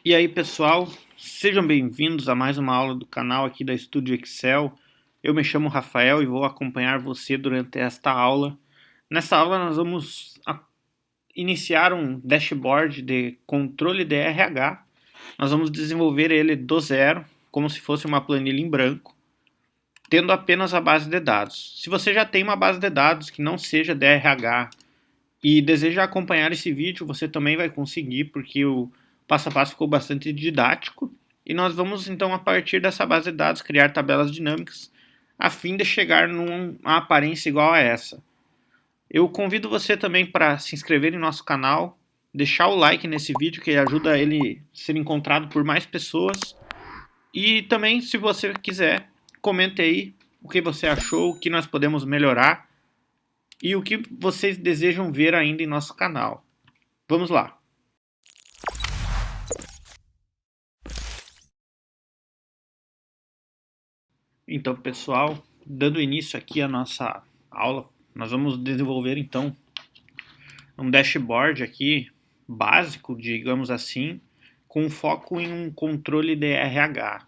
E aí, pessoal, sejam bem-vindos a mais uma aula do canal aqui da Studio Excel. Eu me chamo Rafael e vou acompanhar você durante esta aula. Nessa aula nós vamos iniciar um dashboard de controle de RH. Nós vamos desenvolver ele do zero, como se fosse uma planilha em branco, tendo apenas a base de dados. Se você já tem uma base de dados que não seja de RH e deseja acompanhar esse vídeo, você também vai conseguir, porque o passo a passo ficou bastante didático. E nós vamos então, a partir dessa base de dados, criar tabelas dinâmicas a fim de chegar numa aparência igual a essa. Eu convido você também para se inscrever em nosso canal, deixar o like nesse vídeo que ajuda ele a ser encontrado por mais pessoas. E também, se você quiser, comente aí o que você achou, o que nós podemos melhorar e o que vocês desejam ver ainda em nosso canal. Vamos lá! Então, pessoal, dando início aqui à nossa aula, nós vamos desenvolver então um dashboard aqui básico, digamos assim, com foco em um controle de RH.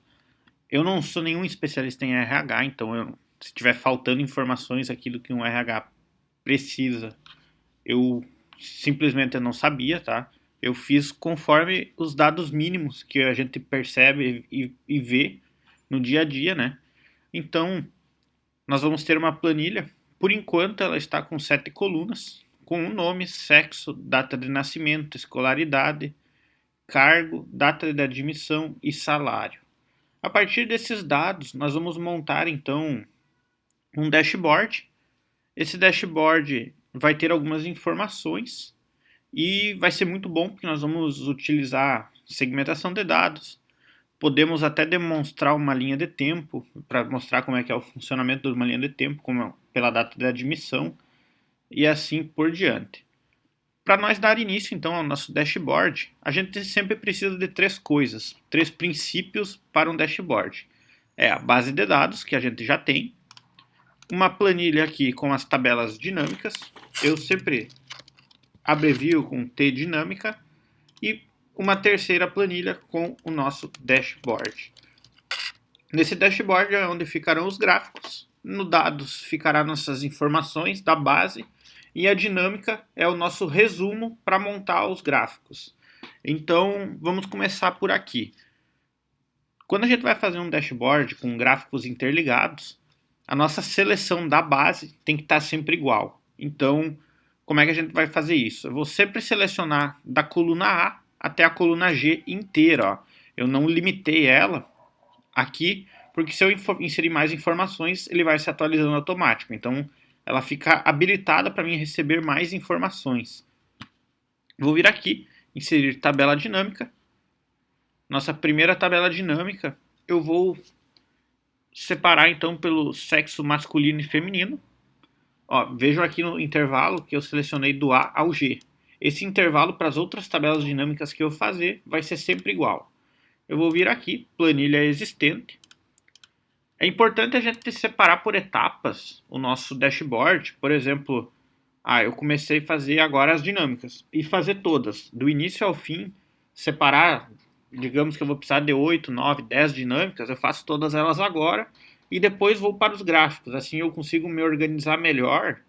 Eu não sou nenhum especialista em RH, então se tiver faltando informações aqui do que um RH precisa, eu simplesmente não sabia, tá? Eu fiz conforme os dados mínimos que a gente percebe e vê no dia a dia, né? Então, nós vamos ter uma planilha. Por enquanto, ela está com 7 colunas, com o nome, sexo, data de nascimento, escolaridade, cargo, data de admissão e salário. A partir desses dados, nós vamos montar, então, um dashboard. Esse dashboard vai ter algumas informações e vai ser muito bom porque nós vamos utilizar segmentação de dados. Podemos até demonstrar uma linha de tempo para mostrar como é que é o funcionamento de uma linha de tempo, pela data de admissão e assim por diante. Para nós dar início então ao nosso dashboard, a gente sempre precisa de 3 coisas, 3 princípios para um dashboard. É a base de dados, que a gente já tem, uma planilha aqui com as tabelas dinâmicas, eu sempre abrevio com T dinâmica, e uma terceira planilha com o nosso dashboard. Nesse dashboard é onde ficarão os gráficos, no dados ficará nossas informações da base e a dinâmica é o nosso resumo para montar os gráficos. Então vamos começar por aqui. Quando a gente vai fazer um dashboard com gráficos interligados, a nossa seleção da base tem que estar sempre igual. Então, como é que a gente vai fazer isso? Eu vou sempre selecionar da coluna A até a coluna G inteira. Ó. Eu não limitei ela aqui, porque se eu inserir mais informações, ele vai se atualizando automático. Então, ela fica habilitada para mim receber mais informações. Vou vir aqui, inserir tabela dinâmica. Nossa primeira tabela dinâmica, eu vou separar então pelo sexo masculino e feminino. Ó, vejam aqui no intervalo que eu selecionei do A ao G. Esse intervalo para as outras tabelas dinâmicas que eu fazer vai ser sempre igual. Eu vou vir aqui, planilha existente. É importante a gente separar por etapas o nosso dashboard. Por exemplo, eu comecei a fazer agora as dinâmicas e fazer todas, do início ao fim, separar, digamos que eu vou precisar de 8, 9, 10 dinâmicas, eu faço todas elas agora e depois vou para os gráficos, assim eu consigo me organizar melhor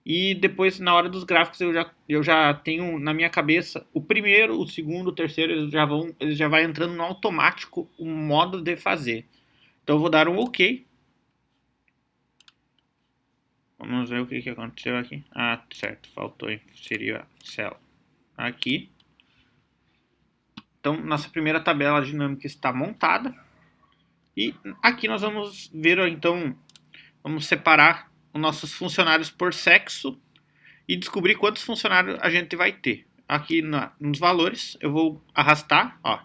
e depois na hora dos gráficos eu já tenho na minha cabeça o primeiro, o segundo, o terceiro, eles já vai entrando no automático o modo de fazer. Então eu vou dar um OK. Vamos ver o que aconteceu aqui. Ah, certo, faltou inserir a célula aqui. Então, nossa primeira tabela dinâmica está montada. E aqui nós vamos ver, então, vamos separar os nossos funcionários por sexo e descobrir quantos funcionários a gente vai ter. Aqui nos valores, eu vou arrastar, ó.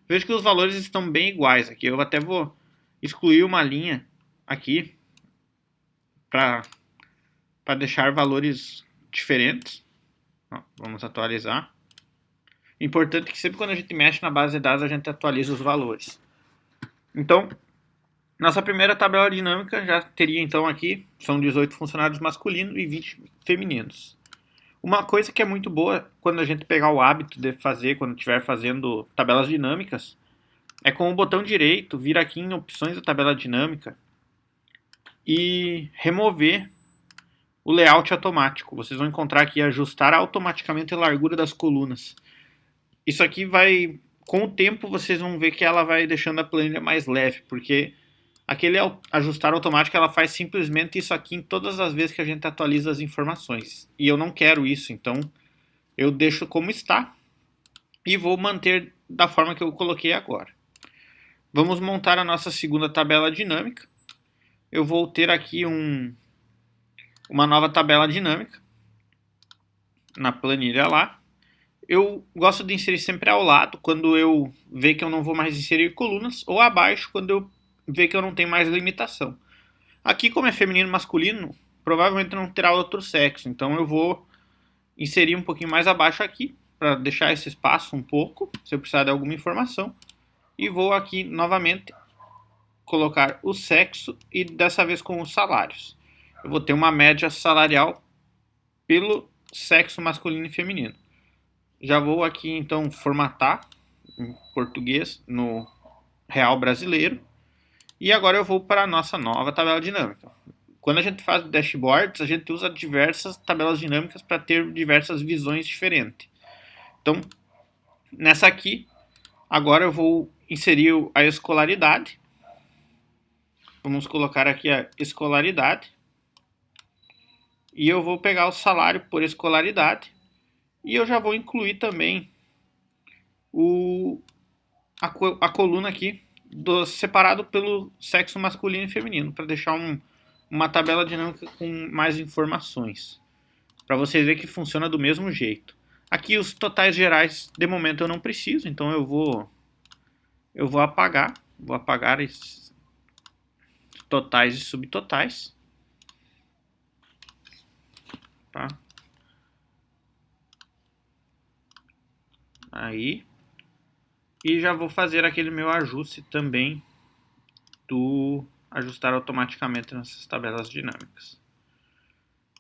Vejo que os valores estão bem iguais aqui. Eu até vou excluir uma linha aqui para deixar valores diferentes. Ó, vamos atualizar. Importante que sempre quando a gente mexe na base de dados a gente atualiza os valores. Então, nossa primeira tabela dinâmica já teria então aqui, são 18 funcionários masculinos e 20 femininos. Uma coisa que é muito boa quando a gente pegar o hábito de fazer, quando estiver fazendo tabelas dinâmicas, é com o botão direito vir aqui em opções da tabela dinâmica e remover o layout automático. Vocês vão encontrar aqui ajustar automaticamente a largura das colunas. Isso aqui vai, com o tempo, vocês vão ver que ela vai deixando a planilha mais leve, porque aquele ajustar automático ela faz simplesmente isso aqui em todas as vezes que a gente atualiza as informações. E eu não quero isso, então eu deixo como está e vou manter da forma que eu coloquei agora. Vamos montar a nossa segunda tabela dinâmica. Eu vou ter aqui uma nova tabela dinâmica na planilha lá. Eu gosto de inserir sempre ao lado, quando eu ver que eu não vou mais inserir colunas, ou abaixo, quando eu ver que eu não tenho mais limitação. Aqui, como é feminino e masculino, provavelmente não terá outro sexo, então eu vou inserir um pouquinho mais abaixo aqui, para deixar esse espaço um pouco, se eu precisar de alguma informação. E vou aqui novamente colocar o sexo e dessa vez com os salários. Eu vou ter uma média salarial pelo sexo masculino e feminino. Já vou aqui então formatar em português no real brasileiro. E agora eu vou para a nossa nova tabela dinâmica. Quando a gente faz dashboards, a gente usa diversas tabelas dinâmicas para ter diversas visões diferentes. Então, nessa aqui, agora eu vou inserir a escolaridade. Vamos colocar aqui a escolaridade. E eu vou pegar o salário por escolaridade. E eu já vou incluir também a coluna aqui separado pelo sexo masculino e feminino, para deixar uma tabela dinâmica com mais informações, para vocês verem que funciona do mesmo jeito. Aqui os totais gerais, de momento eu não preciso, então eu vou apagar esses totais e subtotais, tá? Aí, e já vou fazer aquele meu ajuste também do ajustar automaticamente nessas tabelas dinâmicas.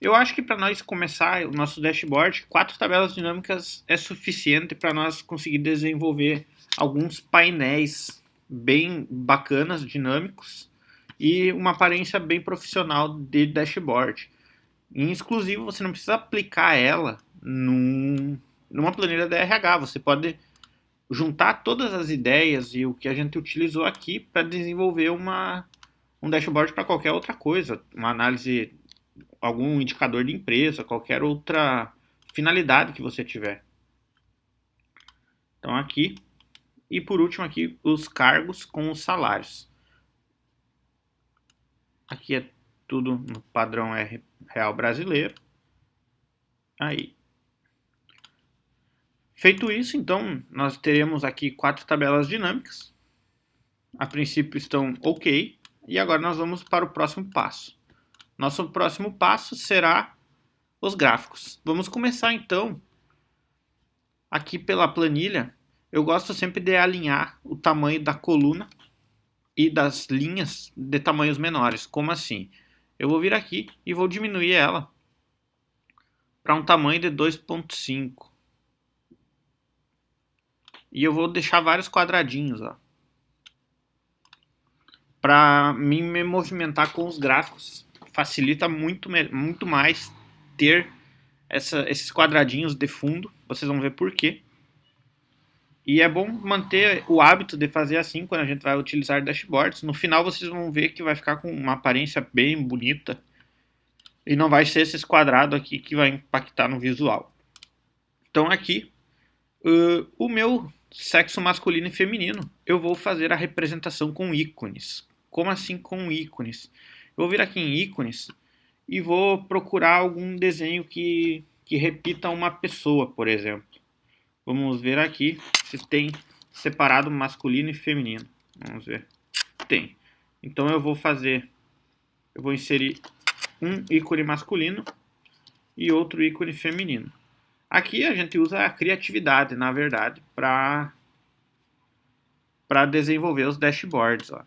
Eu acho que para nós começar o nosso dashboard, 4 tabelas dinâmicas é suficiente para nós conseguir desenvolver alguns painéis bem bacanas, dinâmicos, e uma aparência bem profissional de dashboard. Em exclusivo, você não precisa aplicar ela numa planilha da RH, você pode juntar todas as ideias e o que a gente utilizou aqui para desenvolver um dashboard para qualquer outra coisa, uma análise, algum indicador de empresa, qualquer outra finalidade que você tiver. Então aqui, e por último aqui, os cargos com os salários. Aqui é tudo no padrão real brasileiro. Aí. Feito isso, então, nós teremos aqui 4 tabelas dinâmicas. A princípio estão ok. E agora nós vamos para o próximo passo. Nosso próximo passo será os gráficos. Vamos começar então aqui pela planilha. Eu gosto sempre de alinhar o tamanho da coluna e das linhas de tamanhos menores. Como assim? Eu vou vir aqui e vou diminuir ela para um tamanho de 2.5. E eu vou deixar vários quadradinhos, ó, para mim me movimentar com os gráficos. Facilita muito mais ter esses quadradinhos de fundo. Vocês vão ver por quê. E é bom manter o hábito de fazer assim quando a gente vai utilizar dashboards. No final vocês vão ver que vai ficar com uma aparência bem bonita. E não vai ser esses quadrados aqui que vai impactar no visual. Então aqui, o meu sexo masculino e feminino, eu vou fazer a representação com ícones. Como assim com ícones? Eu vou vir aqui em ícones e vou procurar algum desenho que repita uma pessoa, por exemplo. Vamos ver aqui se tem separado masculino e feminino. Vamos ver. Tem. Então eu vou inserir um ícone masculino e outro ícone feminino. Aqui a gente usa a criatividade, na verdade, para desenvolver os dashboards. Ó.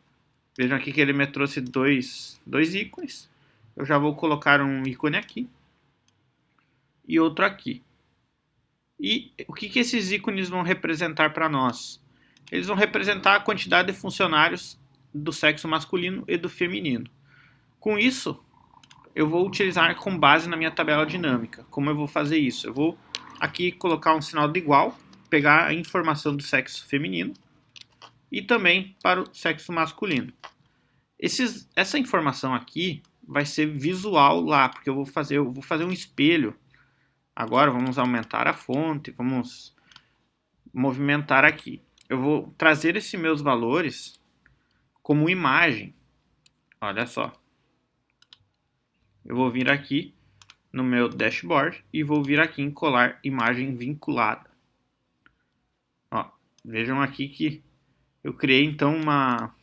Vejam aqui que ele me trouxe dois ícones. Eu já vou colocar um ícone aqui. e outro aqui. E o que esses ícones vão representar para nós? Eles vão representar a quantidade de funcionários do sexo masculino e do feminino. Com isso, eu vou utilizar com base na minha tabela dinâmica. Como eu vou fazer isso? Eu vou aqui colocar um sinal de igual, pegar a informação do sexo feminino e também para o sexo masculino. Essa informação aqui vai ser visual lá, porque eu vou fazer um espelho. Agora vamos aumentar a fonte, vamos movimentar aqui. Eu vou trazer esses meus valores como imagem. Olha só. Eu vou vir aqui no meu dashboard e vou vir aqui em colar imagem vinculada. Ó, vejam aqui que eu criei então uma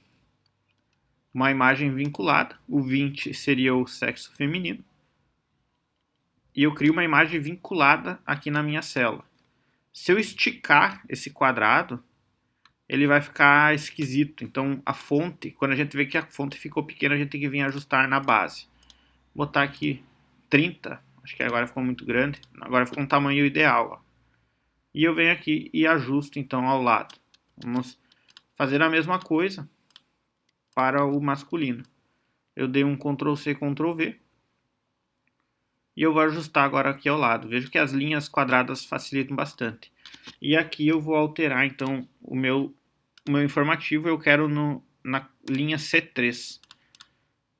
imagem vinculada. O 20 seria o sexo feminino. E eu crio uma imagem vinculada aqui na minha célula. Se eu esticar esse quadrado, ele vai ficar esquisito. Então a fonte, quando a gente vê que a fonte ficou pequena, a gente tem que vir ajustar na base. Vou botar aqui 30, acho que agora ficou muito grande. Agora ficou um tamanho ideal. Ó. E eu venho aqui e ajusto então ao lado. Vamos fazer a mesma coisa para o masculino. Eu dei um Ctrl C, Ctrl V. E eu vou ajustar agora aqui ao lado. Vejo que as linhas quadradas facilitam bastante. E aqui eu vou alterar então o meu informativo. Eu quero na linha C3.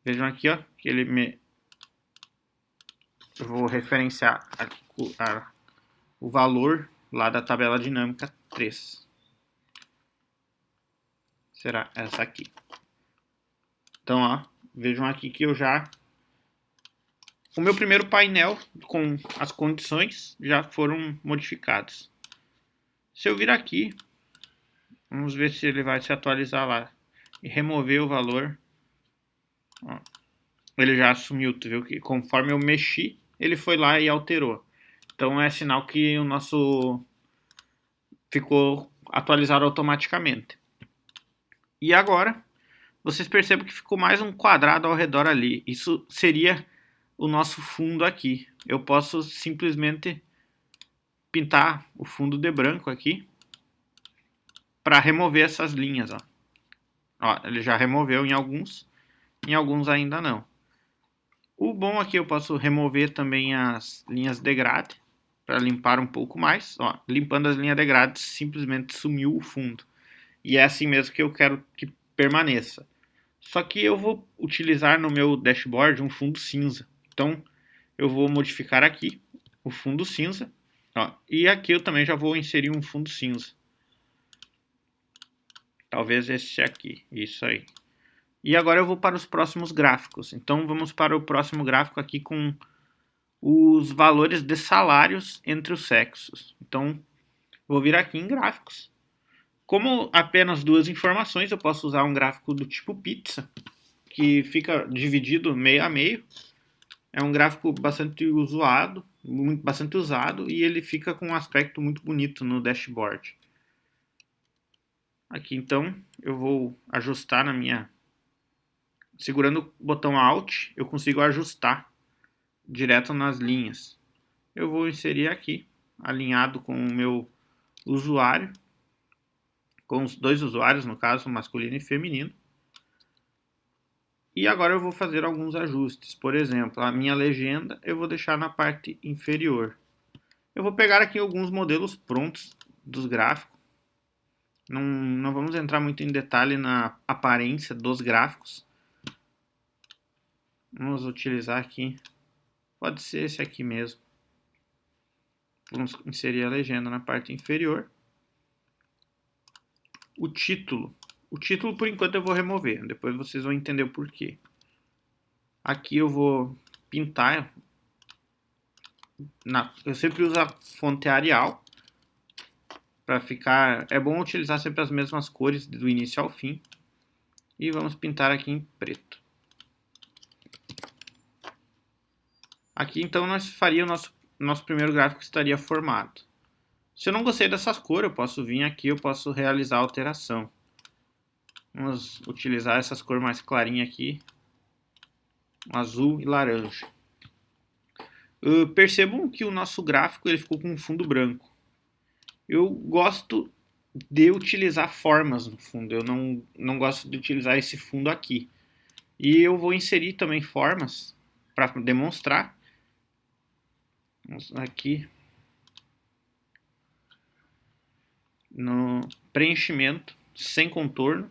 Vejam aqui, ó, que eu vou referenciar o valor lá da tabela dinâmica 3. Será essa aqui. Então, ó, vejam aqui que eu já... O meu primeiro painel com as condições já foram modificados. Se eu vir aqui, vamos ver se ele vai se atualizar lá. E remover o valor. Ó, ele já assumiu, tu viu que conforme eu mexi, ele foi lá e alterou. Então é sinal que o nosso ficou atualizado automaticamente. E agora, vocês percebem que ficou mais um quadrado ao redor ali. Isso seria o nosso fundo aqui. Eu posso simplesmente pintar o fundo de branco aqui para remover essas linhas. Ó. Ó, ele já removeu em alguns ainda não. O bom aqui eu posso remover também as linhas de grade para limpar um pouco mais. Ó, limpando as linhas de grade simplesmente sumiu o fundo. E é assim mesmo que eu quero que permaneça. Só que eu vou utilizar no meu dashboard um fundo cinza. Então eu vou modificar aqui o fundo cinza. Ó, e aqui eu também já vou inserir um fundo cinza. Talvez esse aqui, isso aí. E agora eu vou para os próximos gráficos. Então vamos para o próximo gráfico aqui com os valores de salários entre os sexos. Então vou vir aqui em gráficos. Como apenas duas informações, eu posso usar um gráfico do tipo pizza, que fica dividido meio a meio. É um gráfico bastante usado, e ele fica com um aspecto muito bonito no dashboard. Aqui então eu vou ajustar na minha... Segurando o botão Alt, eu consigo ajustar direto nas linhas. Eu vou inserir aqui, alinhado com o meu usuário, com os dois usuários, no caso, masculino e feminino. E agora eu vou fazer alguns ajustes. Por exemplo, a minha legenda eu vou deixar na parte inferior. Eu vou pegar aqui alguns modelos prontos dos gráficos. Não vamos entrar muito em detalhe na aparência dos gráficos. Vamos utilizar aqui, pode ser esse aqui mesmo. Vamos inserir a legenda na parte inferior. O título por enquanto eu vou remover, depois vocês vão entender o porquê. Aqui eu vou pintar, eu sempre uso a fonte Arial, para ficar, é bom utilizar sempre as mesmas cores do início ao fim. E vamos pintar aqui em preto. Aqui então nós faríamos nosso primeiro gráfico que estaria formado. Se eu não gostei dessas cores, eu posso vir aqui, eu posso realizar a alteração. Vamos utilizar essas cores mais clarinhas aqui, um azul e laranja. Percebam que o nosso gráfico ele ficou com um fundo branco. Eu gosto de utilizar formas no fundo, eu não gosto de utilizar esse fundo aqui. E eu vou inserir também formas para demonstrar. Vamos aqui no preenchimento sem contorno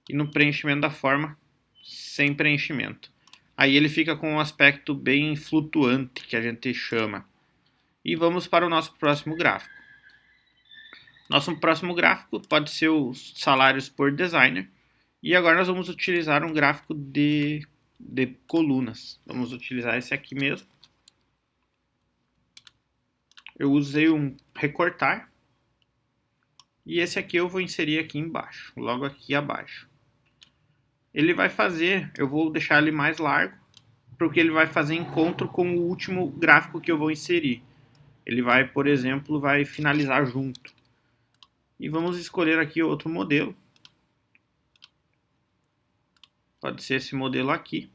e no preenchimento da forma sem preenchimento. Aí ele fica com um aspecto bem flutuante, que a gente chama. E vamos para o nosso próximo gráfico. Nosso próximo gráfico pode ser os salários por designer. E agora nós vamos utilizar um gráfico de colunas. Vamos utilizar esse aqui mesmo. Eu usei um recortar. E esse aqui eu vou inserir aqui embaixo, logo aqui abaixo. Ele vai fazer, eu vou deixar ele mais largo, porque ele vai fazer encontro com o último gráfico que eu vou inserir. Ele vai, por exemplo, vai finalizar junto. E vamos escolher aqui outro modelo. Pode ser esse modelo aqui.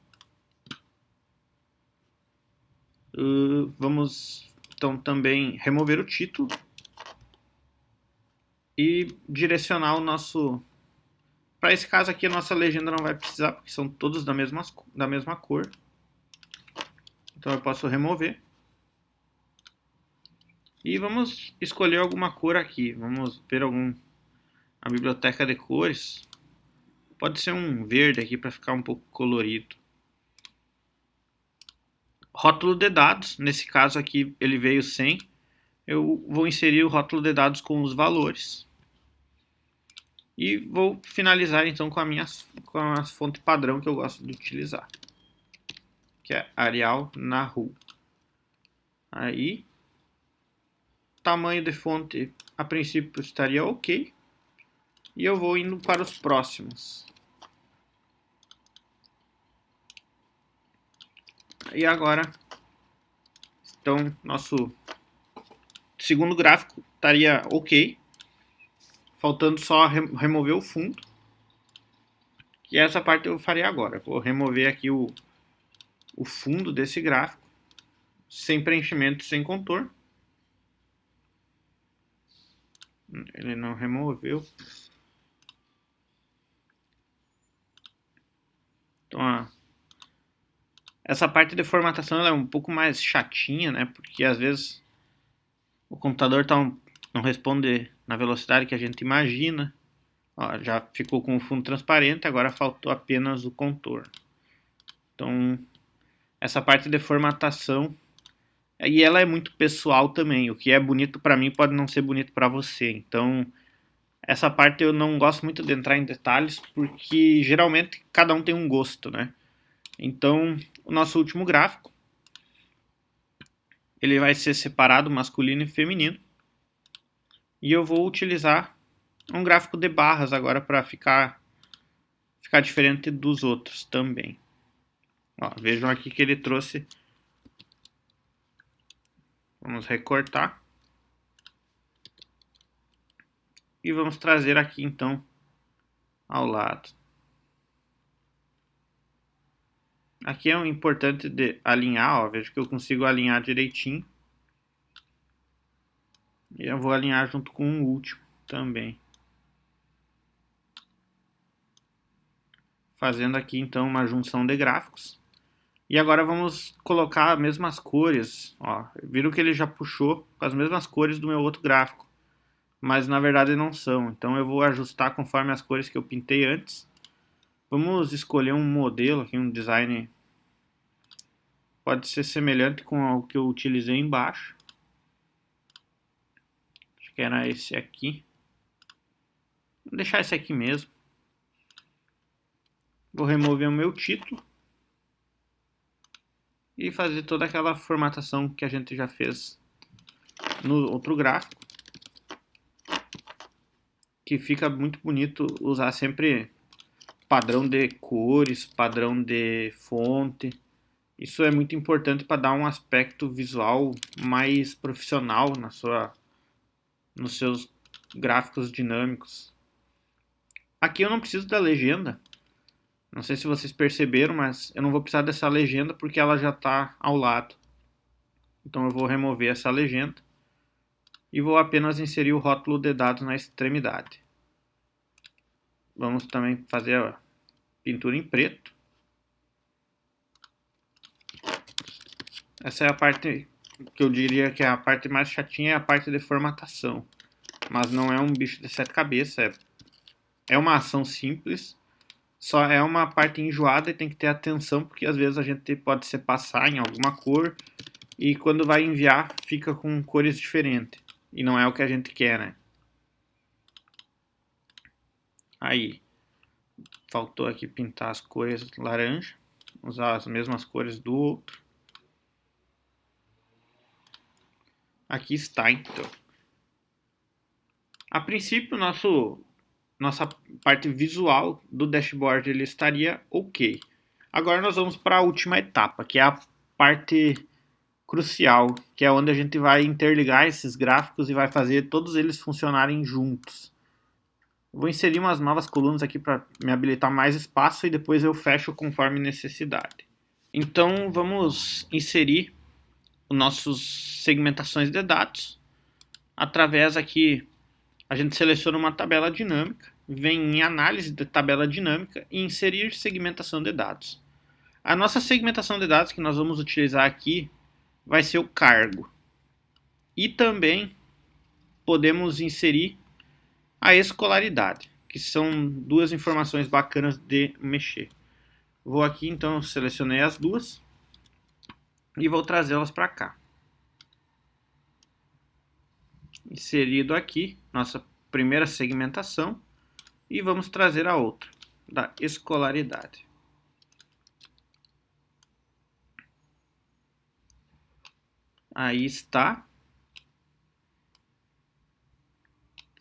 Vamos então também remover o título e direcionar o nosso... Para esse caso aqui a nossa legenda não vai precisar, porque são todos da mesma cor. Então eu posso remover. E vamos escolher alguma cor aqui. Vamos ver a biblioteca de cores. Pode ser um verde aqui para ficar um pouco colorido. Rótulo de dados. Nesse caso aqui ele veio sem. Eu vou inserir o rótulo de dados com os valores. E vou finalizar então com a fonte padrão que eu gosto de utilizar, que é Arial Nahu. Aí, tamanho de fonte a princípio estaria ok. E eu vou indo para os próximos. E agora, então, nosso segundo gráfico estaria ok. Faltando só remover o fundo. Que essa parte eu farei agora. Vou remover aqui o fundo desse gráfico. Sem preenchimento, sem contorno. Ele não removeu. Então, essa parte de formatação ela é um pouco mais chatinha, né? Porque às vezes o computador não responde na velocidade que a gente imagina. Ó, já ficou com o fundo transparente, agora faltou apenas o contorno. Então, essa parte de formatação, e ela é muito pessoal também. O que é bonito para mim pode não ser bonito para você. Então, essa parte eu não gosto muito de entrar em detalhes, porque geralmente cada um tem um gosto, né? Então, o nosso último gráfico, ele vai ser separado masculino e feminino. E eu vou utilizar um gráfico de barras agora para ficar diferente dos outros também. Ó, vejam aqui que ele trouxe. Vamos recortar. E vamos trazer aqui então ao lado. Aqui é um importante de alinhar, ó, vejo que eu consigo alinhar direitinho. E eu vou alinhar junto com o último também. Fazendo aqui então uma junção de gráficos. E agora vamos colocar as mesmas cores. Ó, viram que ele já puxou com as mesmas cores do meu outro gráfico. Mas na verdade não são. Então eu vou ajustar conforme as cores que eu pintei antes. Vamos escolher um modelo aqui, um design. Pode ser semelhante com o que eu utilizei embaixo. Acho que era esse aqui. Vou deixar esse aqui mesmo. Vou remover o meu título. E fazer toda aquela formatação que a gente já fez no outro gráfico. Que fica muito bonito usar sempre padrão de cores, padrão de fonte. Isso é muito importante para dar um aspecto visual mais profissional nos seus gráficos dinâmicos. Aqui eu não preciso da legenda. Não sei se vocês perceberam, mas eu não vou precisar dessa legenda porque ela já está ao lado. Então eu vou remover essa legenda e vou apenas inserir o rótulo de dados na extremidade. Vamos também fazer a pintura em preto. Essa é a parte que eu diria que é a parte mais chatinha, é a parte de formatação. Mas não é um bicho de sete cabeças, é uma ação simples, só é uma parte enjoada e tem que ter atenção, porque às vezes a gente pode se passar em alguma cor e quando vai enviar fica com cores diferentes. E não é o que a gente quer, né? Aí, faltou aqui pintar as cores laranja, usar as mesmas cores do outro. Aqui está, então. A princípio, nossa parte visual do dashboard ele estaria ok. Agora nós vamos para a última etapa, que é a parte crucial, que é onde a gente vai interligar esses gráficos e vai fazer todos eles funcionarem juntos. Vou inserir umas novas colunas aqui para me habilitar mais espaço e depois eu fecho conforme necessidade. Então vamos inserir os nossos segmentações de dados através aqui. A gente seleciona uma tabela dinâmica, vem em análise de tabela dinâmica e inserir segmentação de dados. A nossa segmentação de dados que nós vamos utilizar aqui vai ser o cargo. E também podemos inserir a escolaridade, que são duas informações bacanas de mexer. Vou aqui então, selecionei as duas e vou trazê-las para cá. Inserido aqui, nossa primeira segmentação, e vamos trazer a outra, da escolaridade. Aí está.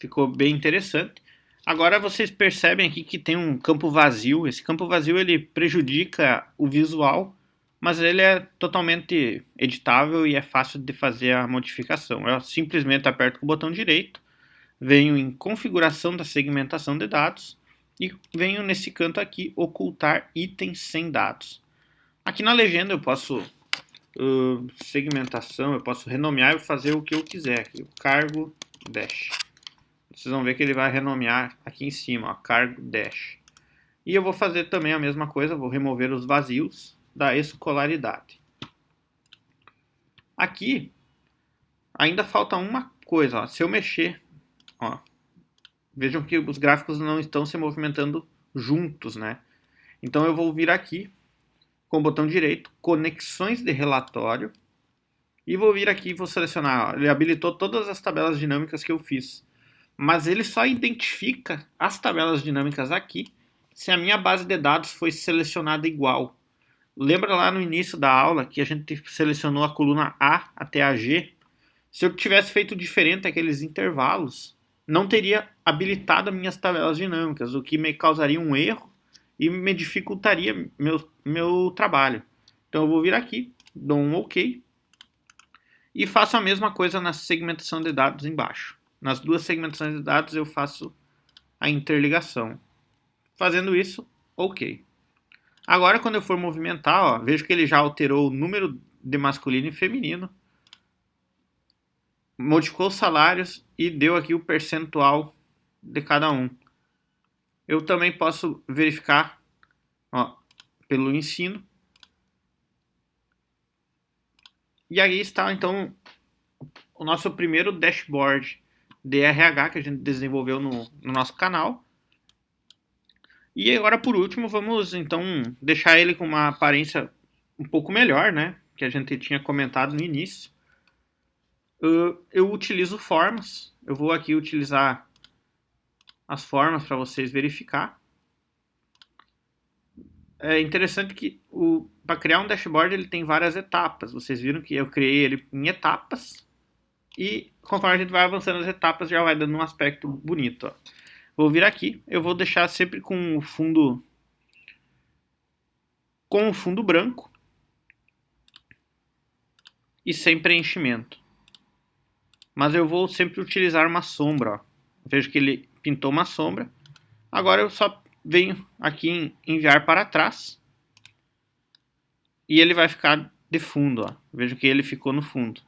Ficou bem interessante. Agora vocês percebem aqui que tem um campo vazio. Esse campo vazio ele prejudica o visual, mas ele é totalmente editável e é fácil de fazer a modificação. Eu simplesmente aperto com o botão direito, venho em configuração da segmentação de dados e venho nesse canto aqui ocultar itens sem dados. Aqui na legenda eu posso segmentação, eu posso renomear e fazer o que eu quiser aqui, o cargo dash. Vocês vão ver que ele vai renomear aqui em cima, ó, cargo dash. E eu vou fazer também a mesma coisa, vou remover os vazios da escolaridade. Aqui ainda falta uma coisa, ó, se eu mexer, ó, vejam que os gráficos não estão se movimentando juntos, né? Então eu vou vir aqui com o botão direito, conexões de relatório, e vou vir aqui e vou selecionar, ó, ele habilitou todas as tabelas dinâmicas que eu fiz. Mas ele só identifica as tabelas dinâmicas aqui se a minha base de dados foi selecionada igual. Lembra lá no início da aula que a gente selecionou a coluna A até a G? Se eu tivesse feito diferente aqueles intervalos, não teria habilitado as minhas tabelas dinâmicas, o que me causaria um erro e me dificultaria meu trabalho. Então eu vou vir aqui, dou um OK e faço a mesma coisa na segmentação de dados embaixo. Nas duas segmentações de dados eu faço a interligação. Fazendo isso, OK. Agora quando eu for movimentar, ó, vejo que ele já alterou o número de masculino e feminino, modificou os salários e deu aqui o percentual de cada um. Eu também posso verificar, ó, pelo ensino. E aí está então o nosso primeiro dashboard de RH que a gente desenvolveu no nosso canal. E agora por último vamos então deixar ele com uma aparência um pouco melhor, né? Que a gente tinha comentado no início. Eu utilizo formas. Eu vou aqui utilizar as formas para vocês verificar. É interessante que para criar um dashboard ele tem várias etapas. Vocês viram que eu criei ele em etapas. E conforme a gente vai avançando as etapas, já vai dando um aspecto bonito. Ó. Vou vir aqui, eu vou deixar sempre com o fundo branco e sem preenchimento. Mas eu vou sempre utilizar uma sombra. Ó. Vejo que ele pintou uma sombra. Agora eu só venho aqui em enviar para trás e ele vai ficar de fundo, ó. Veja que ele ficou no fundo.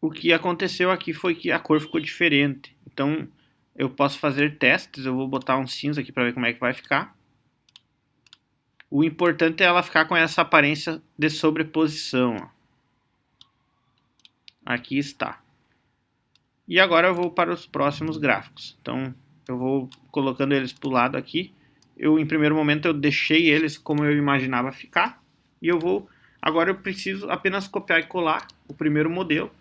O que aconteceu aqui foi que a cor ficou diferente. Então eu posso fazer testes, eu vou botar um cinza aqui para ver como é que vai ficar. O importante é ela ficar com essa aparência de sobreposição, ó. Aqui está. E agora eu vou para os próximos gráficos. Então eu vou colocando eles para o lado aqui. Em primeiro momento eu deixei eles como eu imaginava ficar. E agora eu preciso apenas copiar e colar o primeiro modelo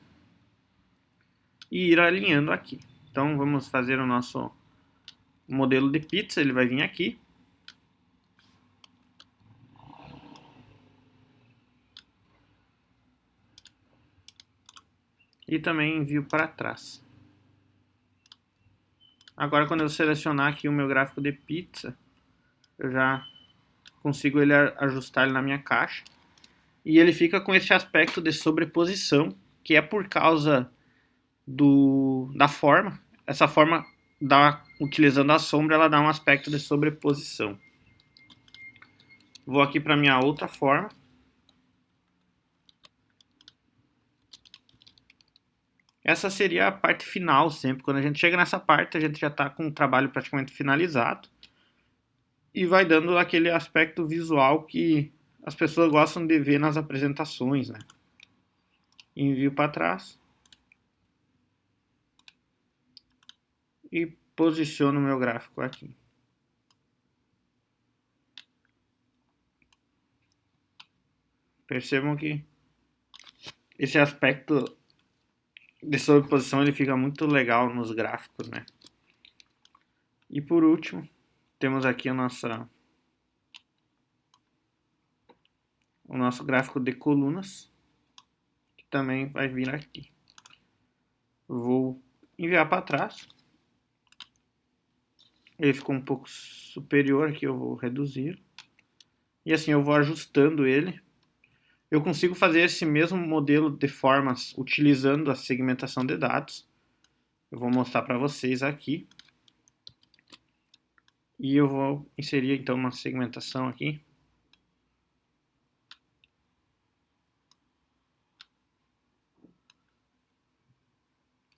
e ir alinhando aqui. Então vamos fazer o nosso modelo de pizza, ele vai vir aqui. E também envio para trás. Agora quando eu selecionar aqui o meu gráfico de pizza, eu já consigo ajustar ele na minha caixa. E ele fica com esse aspecto de sobreposição, que é por causa da forma. Essa forma, utilizando a sombra, ela dá um aspecto de sobreposição. Vou aqui para minha outra forma. Essa seria a parte final sempre. Quando a gente chega nessa parte, a gente já está com o trabalho praticamente finalizado. E vai dando aquele aspecto visual que as pessoas gostam de ver nas apresentações, né? Envio para trás. E posiciono o meu gráfico aqui. Percebam que esse aspecto de sobreposição ele fica muito legal nos gráficos, né? E por último, temos aqui o nosso gráfico de colunas, que também vai vir aqui. Vou enviar para trás. Ele ficou um pouco superior aqui, eu vou reduzir. E assim eu vou ajustando ele. Eu consigo fazer esse mesmo modelo de formas utilizando a segmentação de dados. Eu vou mostrar para vocês aqui. E eu vou inserir então uma segmentação aqui.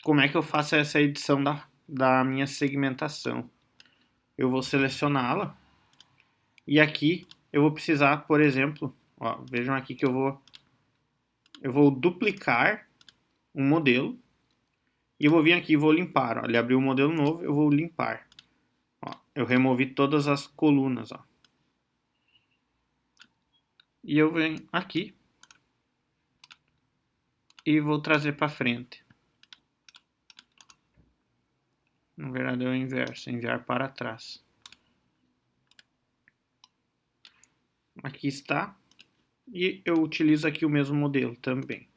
Como é que eu faço essa edição da minha segmentação? Eu vou selecioná-la. E aqui eu vou precisar, por exemplo, ó, vejam aqui que eu vou duplicar um modelo. E eu vou vir aqui e vou limpar. Ó. Ele abriu um modelo novo, eu vou limpar. Ó, eu removi todas as colunas. Ó. E eu venho aqui e vou trazer para frente. Na verdade é o inverso, enviar para trás. Aqui está. E eu utilizo aqui o mesmo modelo também.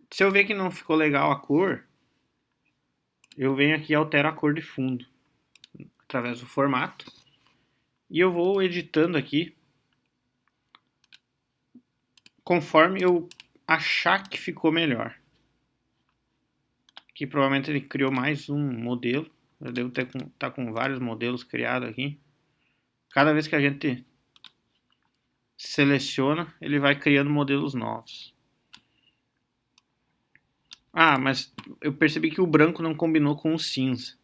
Se eu ver que não ficou legal a cor, eu venho aqui e altero a cor de fundo através do formato. E eu vou editando aqui conforme eu achar que ficou melhor. Aqui provavelmente ele criou mais um modelo. Eu devo estar com vários modelos criados aqui. Cada vez que a gente seleciona, ele vai criando modelos novos. Ah, mas eu percebi que o branco não combinou com o cinza.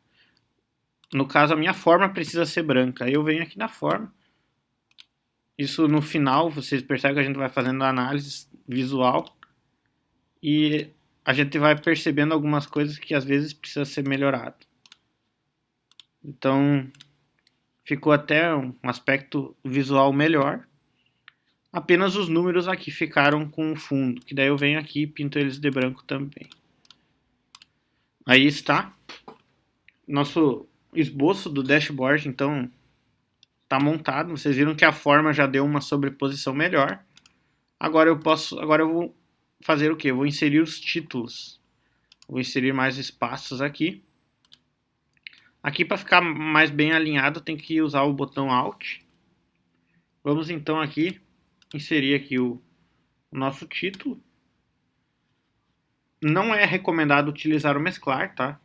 No caso, a minha forma precisa ser branca. Aí eu venho aqui na forma. Isso no final, vocês percebem que a gente vai fazendo a análise visual. E a gente vai percebendo algumas coisas que às vezes precisa ser melhorado. Então, ficou até um aspecto visual melhor. Apenas os números aqui ficaram com o fundo, que daí eu venho aqui e pinto eles de branco também. Aí está. Nosso esboço do dashboard, então, está montado. Vocês viram que a forma já deu uma sobreposição melhor. Agora eu vou fazer o que? Eu vou inserir os títulos. Vou inserir mais espaços aqui. Aqui para ficar mais bem alinhado tem que usar o botão Alt. Vamos então aqui inserir aqui o nosso título. Não é recomendado utilizar o mesclar, tá?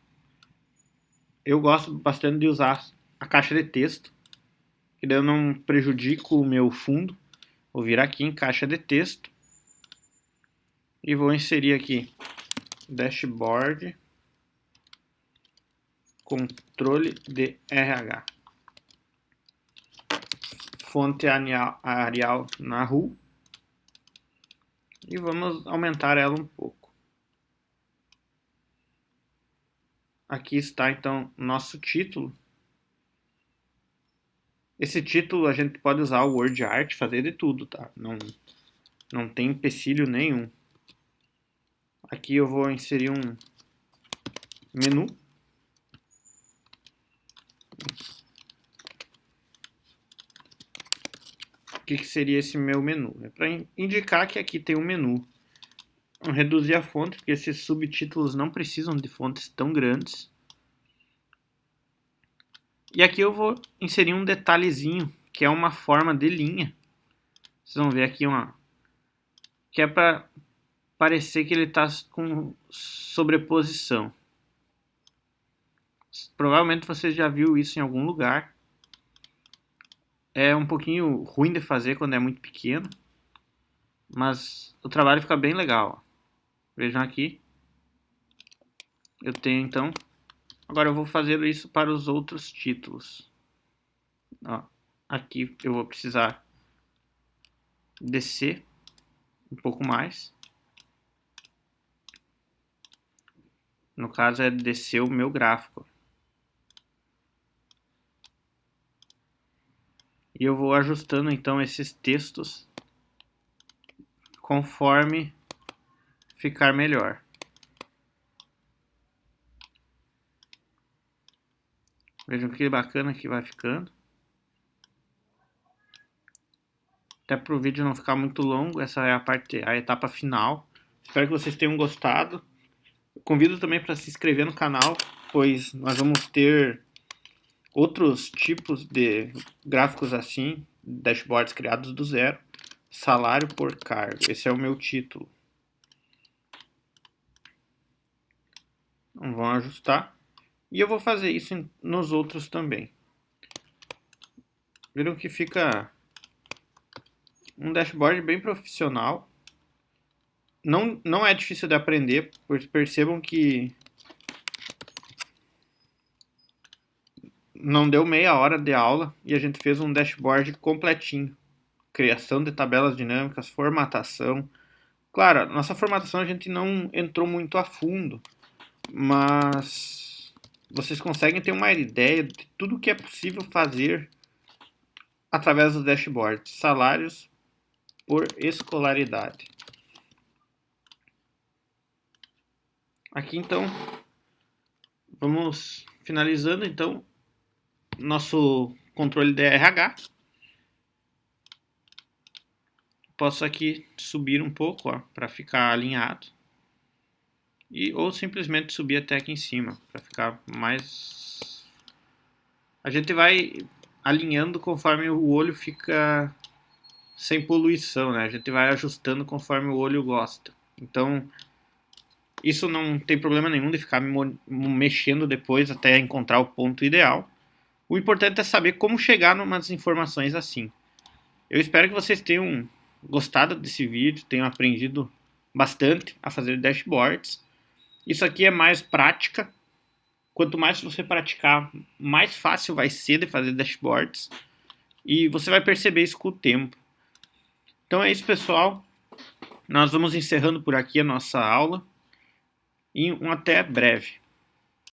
Eu gosto bastante de usar a caixa de texto, que daí eu não prejudico o meu fundo. Vou vir aqui em caixa de texto e vou inserir aqui dashboard, controle de RH, fonte Arial na RAW, e vamos aumentar ela um pouco. Aqui está então nosso título. Esse título a gente pode usar o Word Art, fazer de tudo, tá? Não tem empecilho nenhum. Aqui eu vou inserir um menu. O que seria esse meu menu? É para indicar que aqui tem um menu. Vou reduzir a fonte, porque esses subtítulos não precisam de fontes tão grandes. E aqui eu vou inserir um detalhezinho, que é uma forma de linha. Vocês vão ver aqui que é para parecer que ele está com sobreposição. Provavelmente você já viu isso em algum lugar. É um pouquinho ruim de fazer quando é muito pequeno, mas o trabalho fica bem legal. Vejam aqui. Eu tenho então. Agora eu vou fazer isso para os outros títulos. Ó, aqui eu vou precisar descer um pouco mais. No caso é descer o meu gráfico. E eu vou ajustando então esses textos conforme ficar melhor. Vejam que bacana que vai ficando. Até para o vídeo não ficar muito longo, essa é a etapa final. Espero que vocês tenham gostado. Eu convido também para se inscrever no canal, pois nós vamos ter outros tipos de gráficos assim, dashboards criados do zero. Salário por cargo, esse é o meu título. Então, vamos ajustar. E eu vou fazer isso nos outros também. Viram que fica um dashboard bem profissional. Não é difícil de aprender, pois percebam que não deu meia hora de aula e a gente fez um dashboard completinho. Criação de tabelas dinâmicas, formatação. Claro, nossa formatação a gente não entrou muito a fundo, mas vocês conseguem ter uma ideia de tudo que é possível fazer através do dashboard. Salários por escolaridade. Aqui então, vamos finalizando então nosso controle de RH. Posso aqui subir um pouco para ficar alinhado. Ou simplesmente subir até aqui em cima para ficar mais. A gente vai alinhando conforme o olho fica sem poluição, né? A gente vai ajustando conforme o olho gosta. Então, isso não tem problema nenhum de ficar mexendo depois até encontrar o ponto ideal. O importante é saber como chegar em umas informações assim. Eu espero que vocês tenham gostado desse vídeo, tenham aprendido bastante a fazer dashboards. Isso aqui é mais prática. Quanto mais você praticar, mais fácil vai ser de fazer dashboards. E você vai perceber isso com o tempo. Então é isso, pessoal. Nós vamos encerrando por aqui a nossa aula. E até breve.